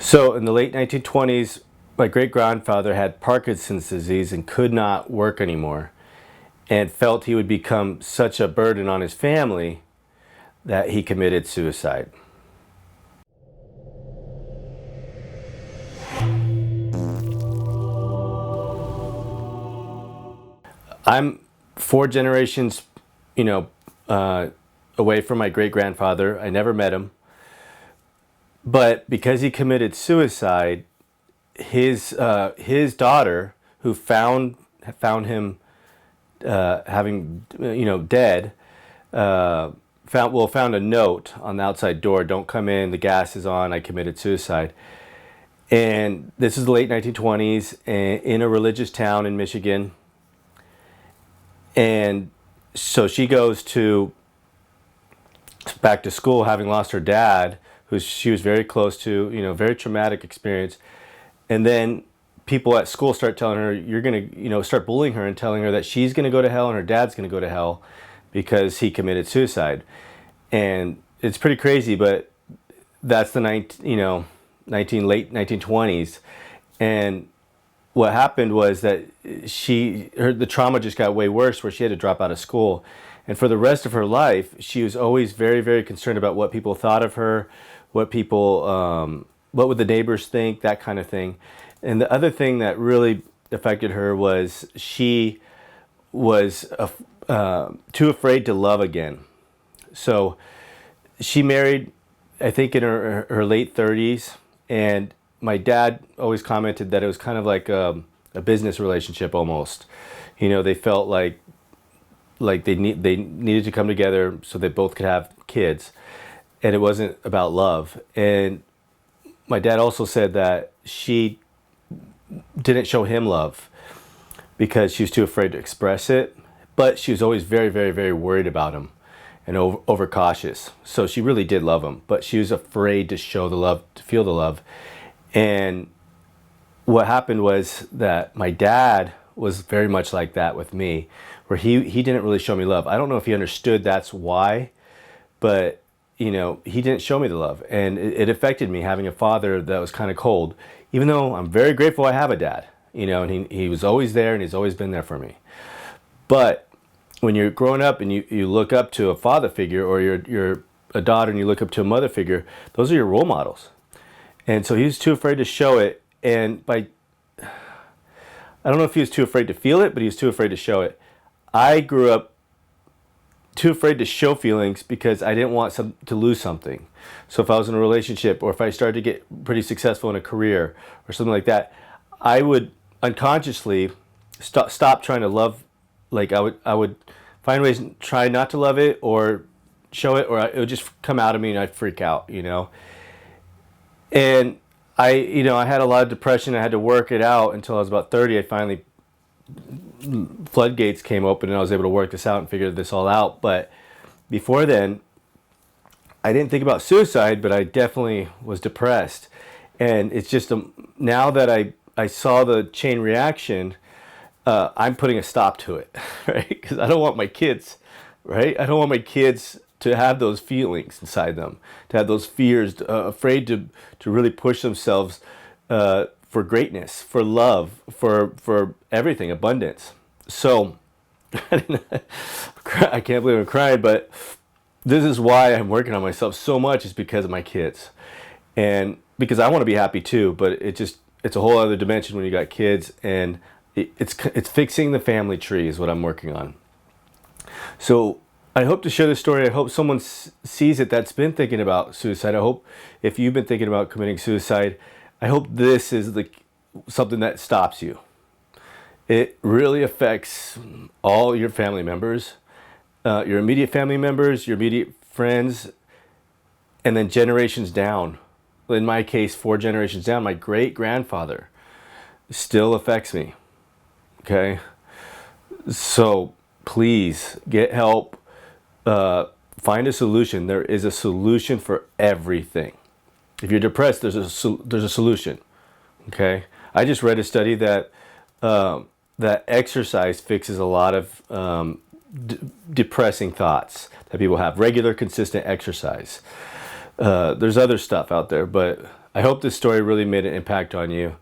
So in the late 1920s, my great-grandfather had Parkinson's disease and could not work anymore, and felt he would become such a burden on his family that he committed suicide. I'm four generations, you know, away from my great-grandfather. I never met him. But because he committed suicide, his daughter, who found him having dead, found a note on the outside door. Don't come in. The gas is on. I committed suicide. And this is the late 1920s in a religious town in Michigan. And so she goes back to school, having lost her dad, who she was very close to. Very traumatic experience. And then people at school start telling her, you're going to, start bullying her and telling her that she's going to go to hell and her dad's going to go to hell because he committed suicide. And it's pretty crazy, but that's the late 1920s. And what happened was that the trauma just got way worse, where she had to drop out of school. And for the rest of her life, she was always very, very concerned about what people thought of her, what would the neighbors think, that kind of thing. And the other thing that really affected her was she was too afraid to love again. So she married, I think, in her late 30s, and my dad always commented that it was kind of like a business relationship almost. They felt like they needed to come together so they both could have kids, and it wasn't about love. And my dad also said that she didn't show him love because she was too afraid to express it, but she was always very, very, very worried about him and overcautious. So she really did love him, but she was afraid to show the love, to feel the love. And what happened was that my dad was very much like that with me, where he didn't really show me love. I don't know if he understood that's why, but he didn't show me the love. And it affected me, having a father that was kind of cold, even though I'm very grateful I have a dad, and he was always there and he's always been there for me. But when you're growing up and you look up to a father figure, or you're a daughter and you look up to a mother figure, those are your role models. And so he was too afraid to show it. And I don't know if he was too afraid to feel it, but he was too afraid to show it. I grew up too afraid to show feelings because I didn't want to lose something. So if I was in a relationship, or if I started to get pretty successful in a career or something like that, I would unconsciously stop trying to love. Like I would find ways to try not to love it or show it, or it would just come out of me and I'd freak out, And I had a lot of depression. I had to work it out until I was about 30. I finally, floodgates came open and I was able to work this out and figure this all out. But before then, I didn't think about suicide, but I definitely was depressed. And it's just now that I saw the chain reaction, I'm putting a stop to it, right? Because I don't want my kids, right? I don't want my kids to have those feelings inside them, to have those fears, afraid to really push themselves for greatness, for love, for everything, abundance. So I can't believe I'm crying, but this is why I'm working on myself so much, is because of my kids. And because I want to be happy too, but it's a whole other dimension when you got kids, and it's fixing the family tree is what I'm working on. So I hope to share this story. I hope someone sees it that's been thinking about suicide. I hope if you've been thinking about committing suicide, I hope this is something that stops you. It really affects all your family members, your immediate family members, your immediate friends, and then generations down. In my case, 4 generations down, my great-grandfather still affects me. Okay? So please get help. Find a solution. There is a solution for everything. If you're depressed, there's a solution. Okay? I just read a study that that exercise fixes a lot of depressing thoughts that people have. Regular, consistent exercise. There's other stuff out there, but I hope this story really made an impact on you.